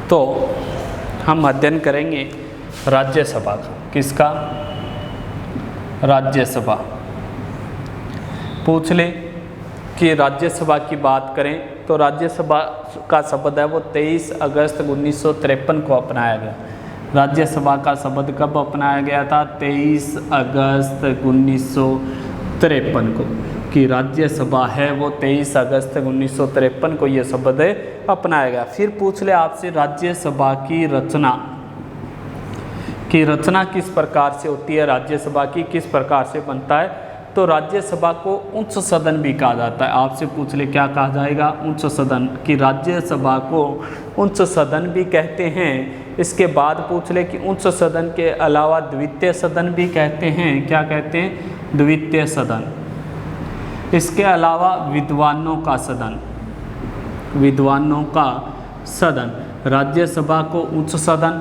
तो हम अध्ययन करेंगे राज्यसभा का। किसका? राज्यसभा। पूछ ले कि राज्यसभा की बात करें तो राज्यसभा का शब्द है वो 23 अगस्त 1953 को अपनाया गया। राज्यसभा का शब्द कब अपनाया गया था? 23 अगस्त 1953 को। कि राज्यसभा है वो 23 अगस्त 1953 को ये शब्द अपनाया गया। फिर पूछ ले आपसे राज्यसभा की रचना किस प्रकार से होती है, राज्यसभा की किस प्रकार से बनता है? तो राज्यसभा को उच्च सदन भी कहा जाता है। आपसे पूछ ले क्या कहा जाएगा? उच्च सदन। कि राज्यसभा को उच्च सदन भी कहते हैं। इसके बाद पूछ ले कि उच्च सदन के अलावा द्वितीय सदन भी कहते हैं। क्या कहते हैं? द्वितीय सदन। इसके अलावा विद्वानों का सदन, विद्वानों का सदन। राज्यसभा को उच्च सदन,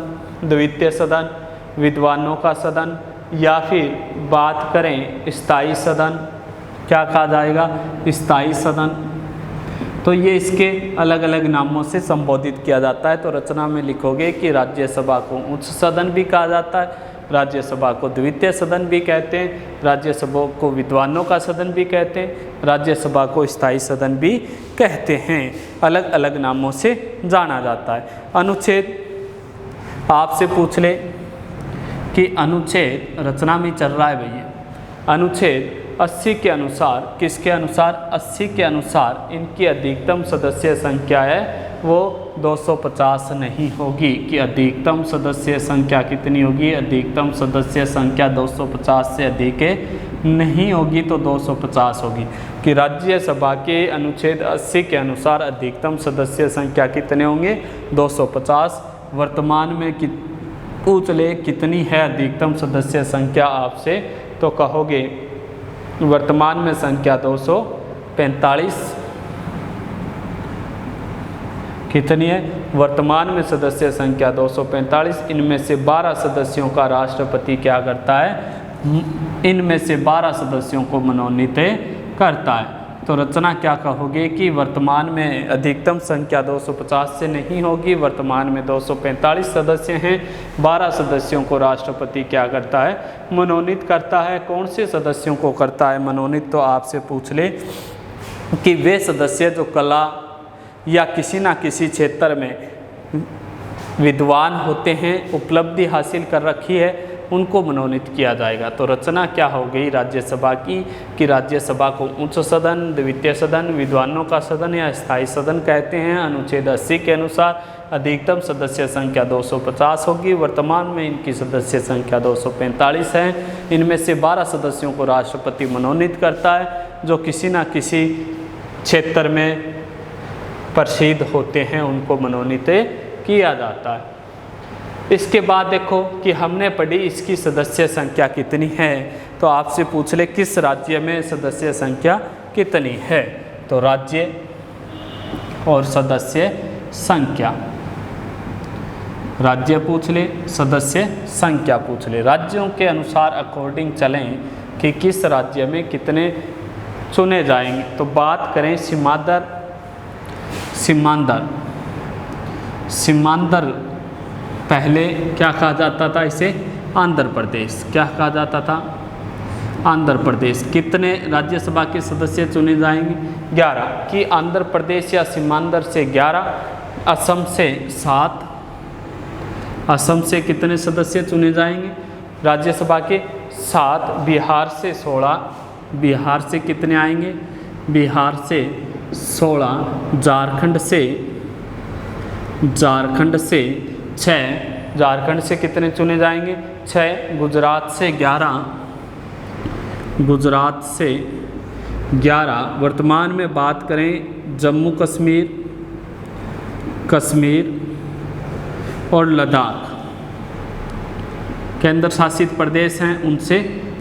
द्वितीय सदन, विद्वानों का सदन, या फिर बात करें स्थायी सदन, क्या कहा जाएगा? स्थायी सदन। तो ये इसके अलग अलग नामों से संबोधित किया जाता है। तो रचना में लिखोगे कि राज्यसभा को उच्च सदन भी कहा जाता है, राज्यसभा को द्वितीय सदन भी कहते हैं, राज्यसभा को विद्वानों का सदन भी कहते हैं, राज्यसभा को स्थायी सदन भी कहते हैं। अलग अलग नामों से जाना जाता है। अनुच्छेद आपसे पूछ ले कि अनुच्छेद रचना में चल रहा है भैया। अनुच्छेद 80 के अनुसार, किसके अनुसार? 80 के अनुसार इनकी अधिकतम सदस्य संख्या है वो 250 नहीं होगी। कि अधिकतम सदस्य संख्या कितनी होगी? अधिकतम सदस्य संख्या 250 से अधिक नहीं होगी, तो 250 होगी। कि राज्यसभा के अनुच्छेद 80 के अनुसार अधिकतम सदस्य संख्या कितने होंगे? 250। वर्तमान में पूछ ले कितनी है अधिकतम सदस्य संख्या आपसे, तो कहोगे वर्तमान में संख्या 245। कितनी है? वर्तमान में सदस्य संख्या 245। इनमें से 12 सदस्यों का राष्ट्रपति क्या करता है? इनमें से 12 सदस्यों को मनोनीत करता है। तो रचना क्या कहोगे कि वर्तमान में अधिकतम संख्या 250 से नहीं होगी, वर्तमान में 245 सदस्य हैं, 12 सदस्यों को राष्ट्रपति क्या करता है? मनोनीत करता है। कौन से सदस्यों को करता है मनोनीत? तो आपसे पूछ ले कि वे सदस्य जो कला या किसी न किसी क्षेत्र में विद्वान होते हैं, उपलब्धि हासिल कर रखी है, उनको मनोनीत किया जाएगा। तो रचना क्या हो गई राज्यसभा की? कि राज्यसभा को उच्च सदन, द्वितीय सदन, विद्वानों का सदन या स्थायी सदन कहते हैं। अनुच्छेद 80 के अनुसार अधिकतम सदस्य संख्या 250 होगी, वर्तमान में इनकी सदस्य संख्या 245 है। इनमें से 12 सदस्यों को राष्ट्रपति मनोनीत करता है, जो किसी न किसी क्षेत्र में प्रसिद्ध होते हैं, उनको मनोनीत किया जाता है। इसके बाद देखो कि हमने पढ़ी इसकी सदस्य संख्या कितनी है। तो आपसे पूछ ले किस राज्य में सदस्य संख्या कितनी है? तो राज्य और सदस्य संख्या, राज्य पूछ ले, सदस्य संख्या पूछ ले। राज्यों के अनुसार अकॉर्डिंग चलें कि किस राज्य में कितने चुने जाएंगे। तो बात करें सीमांध्र पहले क्या कहा जाता था? इसे आंध्र प्रदेश। क्या कहा जाता था? आंध्र प्रदेश। कितने राज्यसभा के सदस्य चुने जाएंगे? 11। कि आंध्र प्रदेश या सीमांध्र से 11, असम से 7, असम से कितने सदस्य चुने जाएंगे राज्यसभा के? 7। बिहार से 16, बिहार से कितने आएंगे? बिहार से 16। झारखंड से 6, झारखंड से कितने चुने जाएंगे? 6। गुजरात से 11, गुजरात से 11। वर्तमान में बात करें जम्मू कश्मीर और लद्दाख केंद्र शासित प्रदेश हैं, उनसे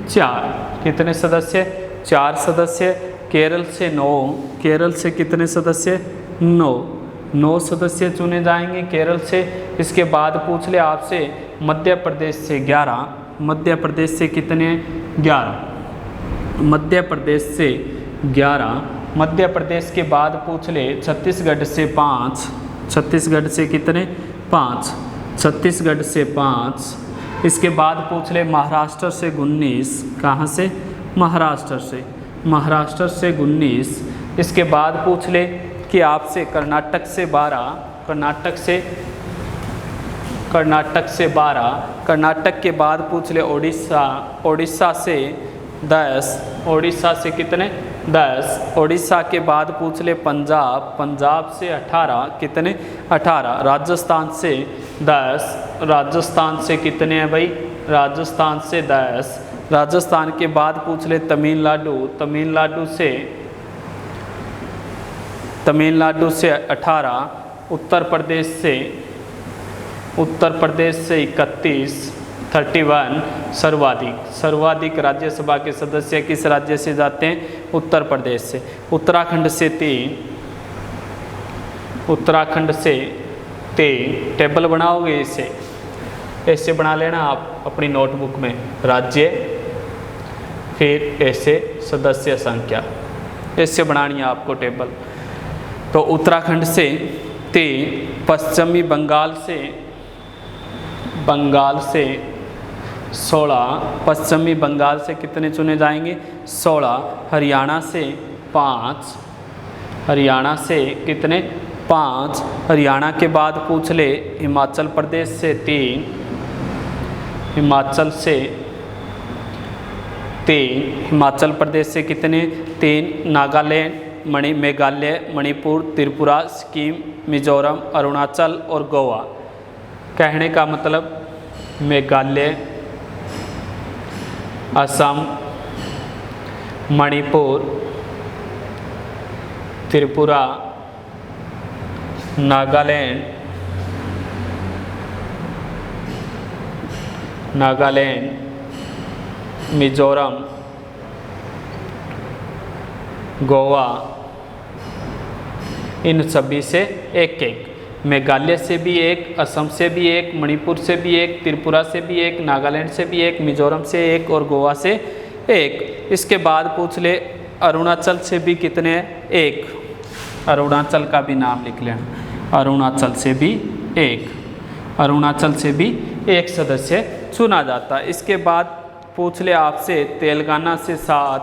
4। कितने सदस्य? 4 सदस्य। केरल से 9, केरल से कितने सदस्य? 9 सदस्य चुने जाएंगे केरल से। इसके बाद पूछ ले आपसे मध्य प्रदेश से 11, मध्य प्रदेश से कितने? 11, मध्य प्रदेश से 11। मध्य प्रदेश के बाद पूछ ले छत्तीसगढ़ से 5, छत्तीसगढ़ से कितने? 5, छत्तीसगढ़ से 5। इसके बाद पूछ ले महाराष्ट्र से 19, कहाँ से? महाराष्ट्र से, महाराष्ट्र से 19। इसके बाद पूछ ले कि आपसे कर्नाटक से 12, कर्नाटक से 12। कर्नाटक के बाद पूछ ले ओडिशा, ओडिशा से 10, ओडिशा से कितने? 10। ओडिशा के बाद पूछ ले पंजाब, पंजाब से 18, कितने? 18। राजस्थान से 10, राजस्थान से कितने हैं भाई? राजस्थान से 10। राजस्थान के बाद पूछ ले तमिलनाडु, तमिलनाडु से 18। उत्तर प्रदेश से 31, 31 सर्वाधिक राज्यसभा के सदस्य किस राज्य से जाते हैं? उत्तर प्रदेश से। उत्तराखंड से 3, उत्तराखंड से 3। टेबल बनाओगे इसे, ऐसे बना लेना आप अपनी नोटबुक में, राज्य फिर ऐसे सदस्य संख्या, ऐसे बनानी है आपको टेबल। तो उत्तराखंड से 3, पश्चिमी बंगाल से 16, पश्चिमी बंगाल से कितने चुने जाएंगे? 16। हरियाणा से 5, हरियाणा से कितने? 5। हरियाणा के बाद पूछ ले हिमाचल प्रदेश से 3, हिमाचल से 3, हिमाचल प्रदेश से कितने? 3। नागालैंड, मेघालय, मणिपुर, त्रिपुरा, सिक्किम, मिजोरम, अरुणाचल और गोवा। कहने का मतलब मेघालय, असम, मणिपुर, त्रिपुरा, नागालैंड, मिजोरम, गोवा, इन सभी से एक एक। मेघालय से भी एक, असम से भी एक, मणिपुर से भी एक, त्रिपुरा से भी एक, नागालैंड से भी एक, मिजोरम से एक और गोवा से एक। इसके बाद पूछ ले अरुणाचल से भी कितने? एक। अरुणाचल का भी नाम लिख लेना, अरुणाचल से भी एक, अरुणाचल से भी एक सदस्य चुना जाता है। इसके बाद पूछ ले आपसे तेलंगाना से 7,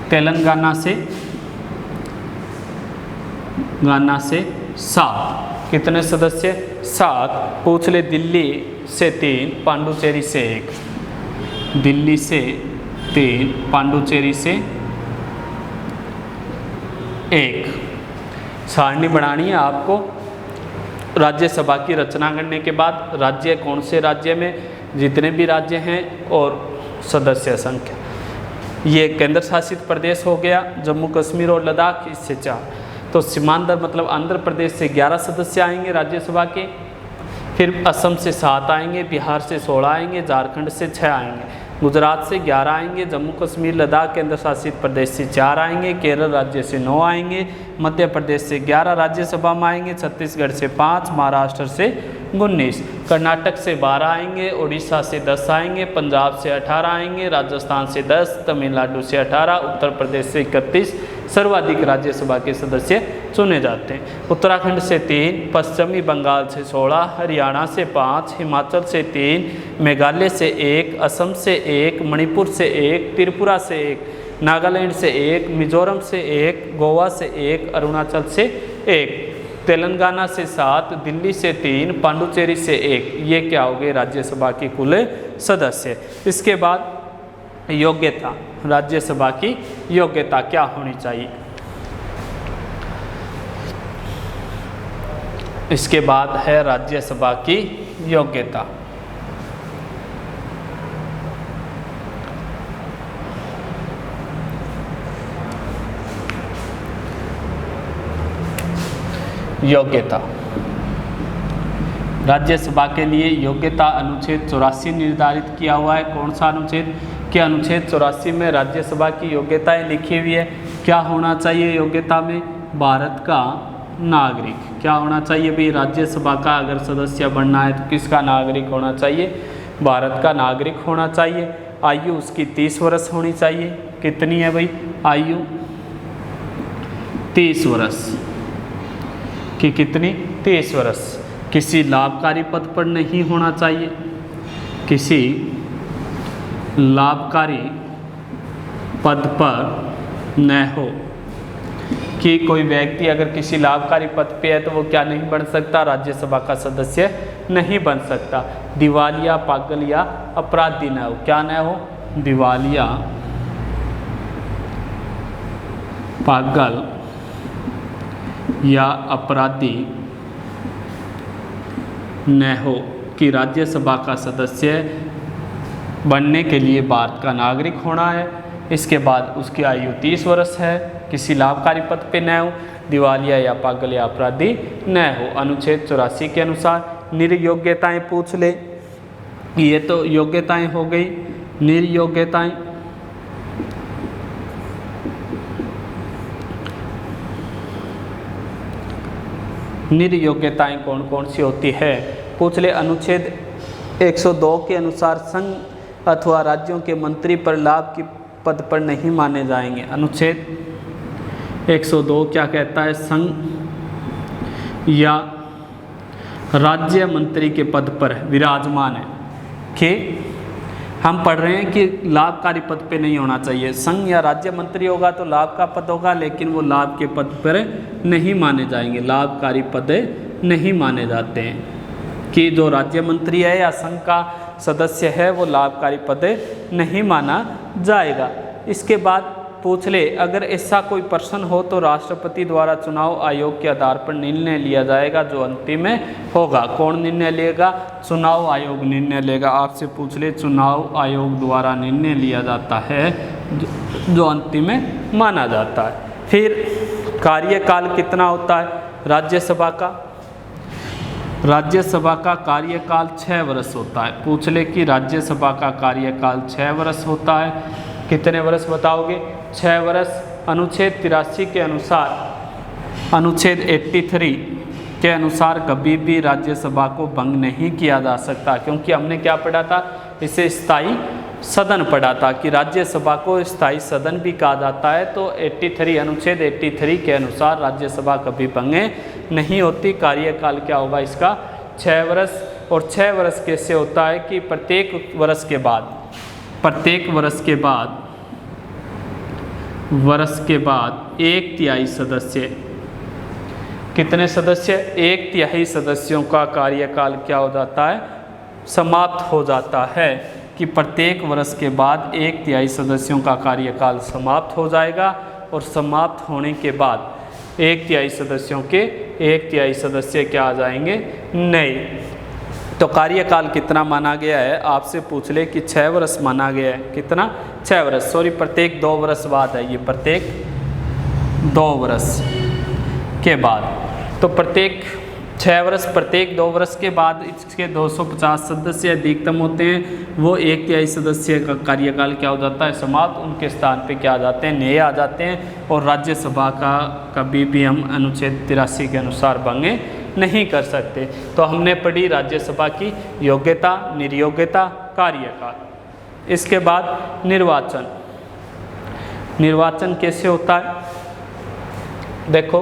तेलंगाना से 7, कितने सदस्य? 7। पूछ ले दिल्ली से 3, पांडुचेरी से 1, दिल्ली से 3, पांडुचेरी से 1। सारणी बनानी है आपको राज्यसभा की रचना करने के बाद, राज्य कौन से राज्य में जितने भी राज्य हैं और सदस्य संख्या। ये केंद्र शासित प्रदेश हो गया जम्मू कश्मीर और लद्दाख, इससे 4। तो सीमांध्र मतलब आंध्र प्रदेश से 11 सदस्य आएंगे राज्यसभा के, फिर असम से 7 आएंगे, बिहार से 16 आएंगे, झारखंड से 6 आएंगे, गुजरात से 11 आएंगे, जम्मू कश्मीर लद्दाख केंद्र शासित प्रदेश से 4 आएंगे, केरल राज्य से 9 आएंगे, मध्य प्रदेश से 11 राज्यसभा में आएंगे, छत्तीसगढ़ से 5, महाराष्ट्र से 19, कर्नाटक से 12 आएंगे, उड़ीसा से 10 आएंगे, पंजाब से 18 आएंगे, राजस्थान से 10, तमिलनाडु से 18, उत्तर प्रदेश से 31 सर्वाधिक राज्यसभा के सदस्य चुने जाते हैं। उत्तराखंड से 3, पश्चिमी बंगाल से 16, हरियाणा से 5, हिमाचल से 3, मेघालय से 1, असम से 1, मणिपुर से 1, त्रिपुरा से 1, नागालैंड से 1, मिजोरम से 1, गोवा से 1, अरुणाचल से 1, तेलंगाना से 7, दिल्ली से 3, पांडुचेरी से 1। ये क्या हो गए राज्यसभा के कुल सदस्य। इसके बाद योग्यता, राज्यसभा की योग्यता क्या होनी चाहिए। इसके बाद है राज्यसभा की योग्यता। योग्यता, राज्यसभा के लिए योग्यता अनुच्छेद 84 निर्धारित किया हुआ है। कौन सा अनुच्छेद? कि अनुच्छेद 84 में राज्यसभा की योग्यताएं लिखी हुई है। क्या होना चाहिए योग्यता में? भारत का नागरिक। क्या होना चाहिए भाई? राज्यसभा का अगर सदस्य बनना है तो किसका नागरिक होना चाहिए? भारत का नागरिक होना चाहिए। आयु उसकी 30 वर्ष होनी चाहिए। कितनी है भाई आयु? 30 वर्ष की। कितनी? 30 वर्ष। किसी लाभकारी पद पर नहीं होना चाहिए, किसी लाभकारी पद पर न हो। कि कोई व्यक्ति अगर किसी लाभकारी पद पे है तो वो क्या नहीं बन सकता, राज्यसभा का सदस्य नहीं बन सकता। दिवालिया, पागल या अपराधी न हो, क्या न हो, दिवालिया, पागल या अपराधी न हो। कि राज्यसभा का सदस्य बनने के लिए भारत का नागरिक होना है, इसके बाद उसकी आयु 30 वर्ष है, किसी लाभकारी पद पे न हो, दिवालिया या पागल या अपराधी न हो। अनुच्छेद 84 के अनुसार निर्योग्यताएं पूछ ले, ये तो योग्यताएं हो गई। निर्योग्यताएं, निर्योग्यताएं कौन कौन सी होती है पूछ ले। अनुच्छेद 102 के अनुसार संघ अथवा राज्यों के मंत्री पर लाभ की पद पर नहीं माने जाएंगे। अनुच्छेद 102 क्या कहता है, संघ या राज्य मंत्री के पद पर विराजमान है। कि हम पढ़ रहे हैं कि लाभकारी पद पे नहीं होना चाहिए, संघ या राज्य मंत्री होगा तो लाभ का पद होगा, लेकिन वो लाभ के पद पर नहीं माने जाएंगे, लाभकारी पद नहीं माने जाते हैं। कि जो राज्य मंत्री है या संघ का सदस्य है वो लाभकारी पद नहीं माना जाएगा। इसके बाद पूछ ले, अगर ऐसा कोई प्रश्न हो तो राष्ट्रपति द्वारा चुनाव आयोग के आधार पर निर्णय लिया जाएगा जो अंतिम होगा। कौन निर्णय लेगा, चुनाव आयोग निर्णय लेगा। आपसे पूछ ले, चुनाव आयोग द्वारा निर्णय लिया जाता है जो अंतिम माना जाता है। फिर कार्यकाल कितना होता है राज्यसभा का, राज्यसभा का कार्यकाल 6 वर्ष होता है। पूछ ले कि राज्यसभा का कार्यकाल 6 वर्ष होता है, कितने वर्ष बताओगे, 6 वर्ष। अनुच्छेद 83 के अनुसार, अनुच्छेद 83 के अनुसार कभी भी राज्यसभा को भंग नहीं किया जा सकता, क्योंकि हमने क्या पढ़ा था, इसे स्थायी सदन पढ़ा था कि राज्यसभा को स्थायी सदन भी कहा जाता है। तो 83 अनुच्छेद 83 के अनुसार राज्यसभा कभी भंग नहीं होती। कार्यकाल क्या होगा इसका, 6 वर्ष। और 6 वर्ष कैसे होता है कि प्रत्येक वर्ष के बाद, प्रत्येक वर्ष के बाद, वर्ष के बाद 1/3 सदस्य, कितने सदस्य, 1/3 सदस्यों का कार्यकाल क्या हो जाता है, समाप्त हो जाता है। कि प्रत्येक वर्ष के बाद 1/3 सदस्यों का कार्यकाल समाप्त हो जाएगा और समाप्त होने के बाद 1/3 सदस्यों के 1/3 सदस्य क्या आ जाएंगे, नए। तो कार्यकाल कितना माना गया है, आपसे पूछ ले कि 6 वर्ष माना गया है। कितना, 6 वर्ष, सॉरी प्रत्येक 2 वर्ष बाद है ये, प्रत्येक 2 वर्ष के बाद। तो प्रत्येक 6 वर्ष, प्रत्येक 2 वर्ष के बाद इसके 250 सदस्य अधिकतम होते हैं, वो 1/3 सदस्य का कार्यकाल क्या हो जाता है, समाप्त। उनके स्थान पे क्या आ जाते हैं, नए आ जाते हैं। और राज्यसभा का कभी भी हम अनुच्छेद 83 के अनुसार भंग नहीं कर सकते। तो हमने पढ़ी राज्यसभा की योग्यता, निर्योग्यता, कार्यकाल। इसके बाद निर्वाचन। निर्वाचन कैसे होता है, देखो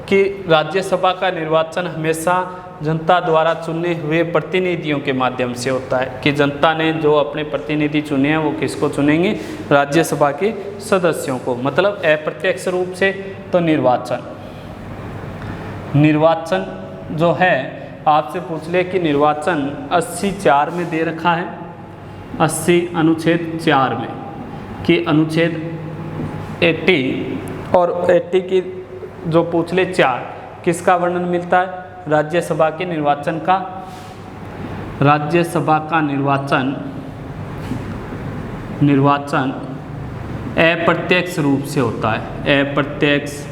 कि राज्यसभा का निर्वाचन हमेशा जनता द्वारा चुने हुए प्रतिनिधियों के माध्यम से होता है। कि जनता ने जो अपने प्रतिनिधि चुने हैं वो किसको चुनेंगे, राज्यसभा के सदस्यों को, मतलब अप्रत्यक्ष रूप से। तो निर्वाचन, निर्वाचन जो है, आपसे पूछ ले कि निर्वाचन 80(4) में दे रखा है, 80 अनुच्छेद 4 में, कि अनुच्छेद 80 और 80 की जो पूछ ले 4 किसका वर्णन मिलता है, राज्यसभा के निर्वाचन का। राज्यसभा का निर्वाचन, निर्वाचन अप्रत्यक्ष रूप से होता है, अप्रत्यक्ष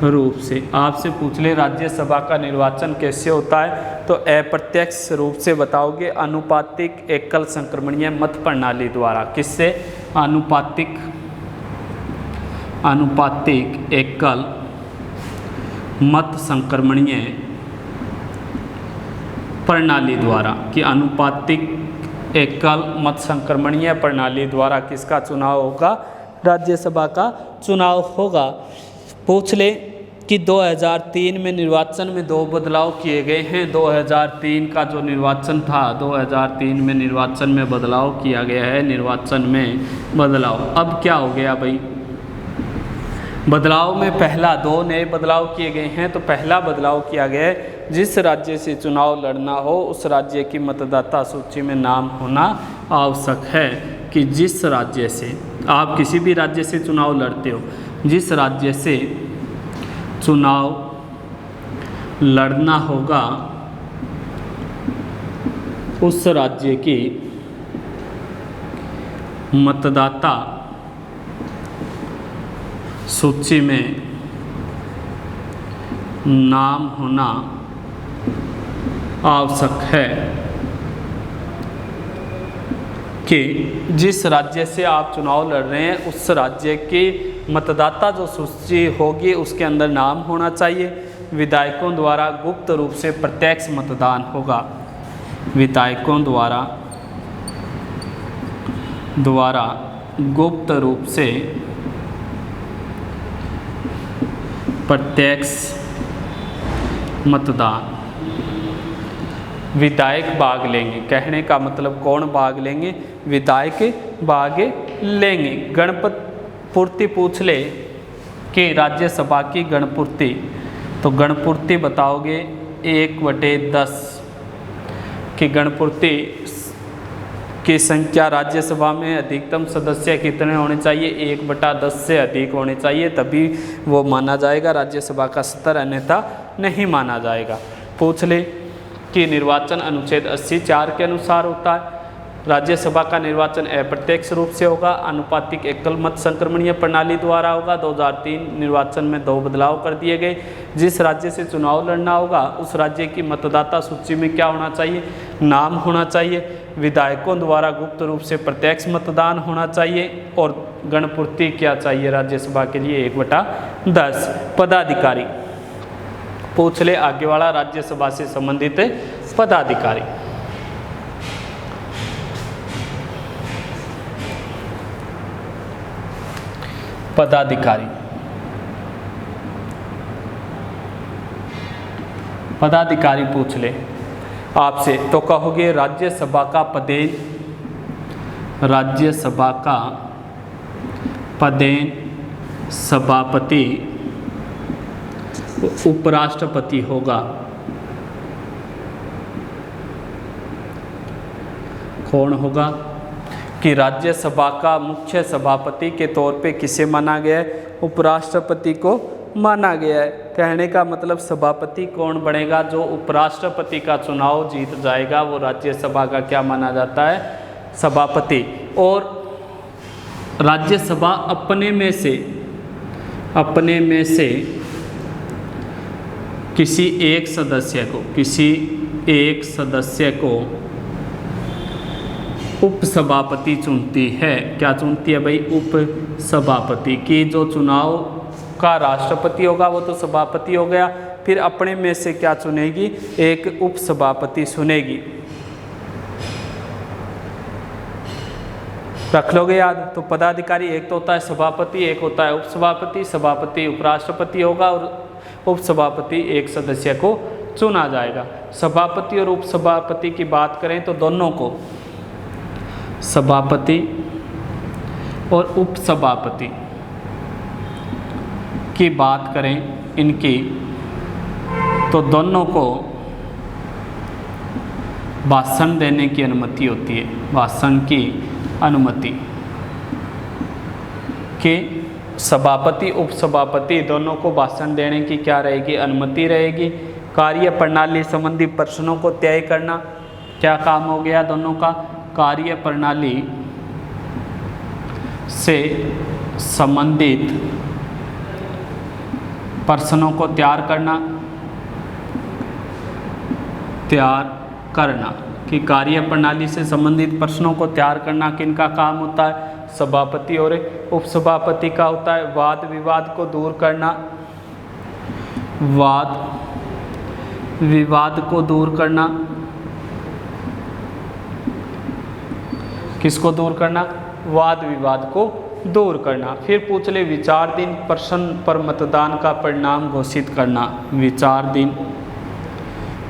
रूप से। आपसे पूछ ले राज्यसभा का निर्वाचन कैसे होता है, तो अप्रत्यक्ष रूप से बताओगे, आनुपातिक एकल संक्रमणीय मत प्रणाली द्वारा। किससे, आनुपातिक, आनुपातिक एकल मत संक्रमणीय प्रणाली द्वारा। कि आनुपातिक एकल मत संक्रमणीय प्रणाली द्वारा किसका चुनाव होगा, राज्यसभा का चुनाव होगा। पूछ ले कि 2003 में निर्वाचन में 2 बदलाव किए गए हैं। 2003 का जो निर्वाचन था, 2003 में निर्वाचन में बदलाव किया गया है। निर्वाचन में बदलाव, अब क्या हो गया भाई, बदलाव में पहला 2 नए बदलाव किए गए हैं। तो पहला बदलाव किया गया है, जिस राज्य से चुनाव लड़ना हो उस राज्य की मतदाता सूची में नाम होना आवश्यक है। कि जिस राज्य से, आप किसी भी राज्य से चुनाव लड़ते हो, जिस राज्य से चुनाव लड़ना होगा उस राज्य की मतदाता सूची में नाम होना आवश्यक है। कि जिस राज्य से आप चुनाव लड़ रहे हैं उस राज्य की मतदाता जो सूची होगी उसके अंदर नाम होना चाहिए। विधायकों द्वारा गुप्त रूप से प्रत्यक्ष मतदान होगा। विधायकों द्वारा गुप्त रूप से प्रत्यक्ष मतदान, विधायक भाग लेंगे। कहने का मतलब कौन भाग लेंगे, विधायक भाग लेंगे। गणपत पूर्ति पूछ ले कि राज्यसभा की गणपूर्ति, तो गणपूर्ति बताओगे 1/10 की गणपूर्ति की संख्या राज्यसभा में अधिकतम सदस्य कितने होने चाहिए, 1/10 से अधिक होने चाहिए, तभी वो माना जाएगा राज्यसभा का सत्र, अन्यथा नहीं माना जाएगा। पूछ ले कि निर्वाचन अनुच्छेद 80(4) के अनुसार होता है। राज्यसभा का निर्वाचन अप्रत्यक्ष रूप से होगा, आनुपातिक एकल मत संक्रमणीय प्रणाली द्वारा होगा। 2003 निर्वाचन में 2 बदलाव कर दिए गए। जिस राज्य से चुनाव लड़ना होगा उस राज्य की मतदाता सूची में क्या होना चाहिए, नाम होना चाहिए। विधायकों द्वारा गुप्त रूप से प्रत्यक्ष मतदान होना चाहिए। और गणपूर्ति क्या चाहिए राज्यसभा के लिए, 1/10। पदाधिकारी पूछ ले आगे वाला, राज्यसभा से संबंधित पदाधिकारी। पदाधिकारी पूछ ले आपसे, तो कहोगे राज्यसभा का पदेन, राज्यसभा का पदेन सभापति उपराष्ट्रपति होगा। कौन होगा, कि राज्यसभा का मुख्य सभापति के तौर पे किसे माना गया है, उपराष्ट्रपति को माना गया है। कहने का मतलब सभापति कौन बनेगा, जो उपराष्ट्रपति का चुनाव जीत जाएगा वो राज्यसभा का क्या माना जाता है, सभापति। और राज्यसभा अपने में से किसी एक सदस्य को उपसभापति चुनती है। क्या चुनती है भाई, उपसभापति। की जो चुनाव का राष्ट्रपति होगा वो तो सभापति हो गया, फिर अपने में से क्या चुनेगी, एक उपसभापति चुनेगी। रख लोगे याद। तो पदाधिकारी एक तो होता है सभापति, एक होता है उपसभापति। सभापति उपराष्ट्रपति होगा और उपसभापति एक सदस्य को चुना जाएगा। सभापति और उपसभापति की बात करें तो दोनों को, सभापति और उपसभापति की बात करें इनकी, तो दोनों को भाषण देने की अनुमति होती है। भाषण की अनुमति के सभापति उपसभापति दोनों को भाषण देने की क्या रहेगी, अनुमति रहेगी। कार्य प्रणाली संबंधी प्रश्नों को तय करना, क्या काम हो गया दोनों का, कार्य प्रणाली से संबंधित प्रश्नों को तैयार करना कि कार्य प्रणाली से संबंधित प्रश्नों को तैयार करना किनका काम होता है, सभापति और उपसभापति का होता है। वाद विवाद को दूर करना, वाद विवाद को दूर करना, किसको दूर करना, वाद विवाद को दूर करना। फिर पूछ ले विचाराधीन प्रश्न पर मतदान का परिणाम घोषित करना।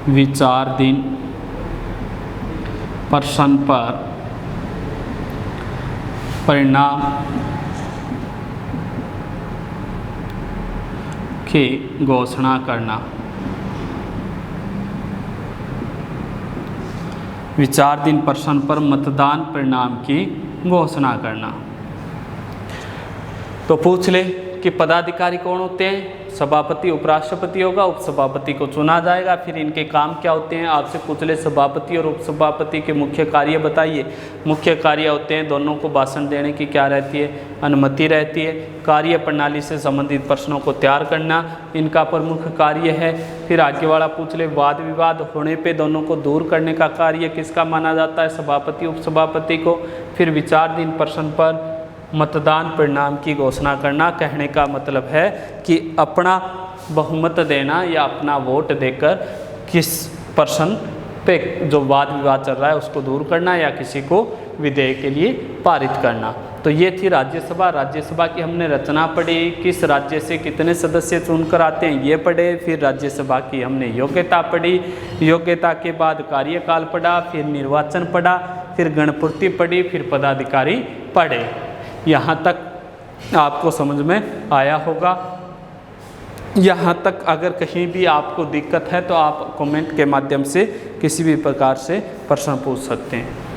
विचाराधीन प्रश्न पर परिणाम की घोषणा करना। विचाराधीन प्रश्न पर मतदान परिणाम की घोषणा करना। तो पूछ ले कि पदाधिकारी कौन होते हैं। सभापति उपराष्ट्रपति होगा, उपसभापति को चुना जाएगा। फिर इनके काम क्या होते हैं, आपसे पूछ ले सभापति और उपसभापति के मुख्य कार्य बताइए। मुख्य कार्य होते हैं दोनों को भाषण देने की क्या रहती है, अनुमति रहती है। कार्य प्रणाली से संबंधित प्रश्नों को तैयार करना इनका प्रमुख कार्य है। फिर आगे वाला पूछ ले वाद विवाद होने पे दोनों को दूर करने का कार्य किसका माना जाता है, सभापति उपसभापति को। फिर विचाराधीन प्रश्न पर मतदान परिणाम की घोषणा करना, कहने का मतलब है कि अपना बहुमत देना या अपना वोट देकर किस प्रश्न पे जो वाद विवाद चल रहा है उसको दूर करना या किसी को विधेयक के लिए पारित करना। तो ये थी राज्यसभा। राज्यसभा की हमने रचना पढ़ी, किस राज्य से कितने सदस्य चुनकर आते हैं ये पढ़े। फिर राज्यसभा की हमने योग्यता पढ़ी, योग्यता के बाद कार्यकाल पढ़ा, फिर निर्वाचन पढ़ा, फिर गणपूर्ति पढ़ी, फिर पदाधिकारी पढ़े। यहाँ तक आपको समझ में आया होगा। यहाँ तक अगर कहीं भी आपको दिक्कत है तो आप कमेंट के माध्यम से किसी भी प्रकार से प्रश्न पूछ सकते हैं।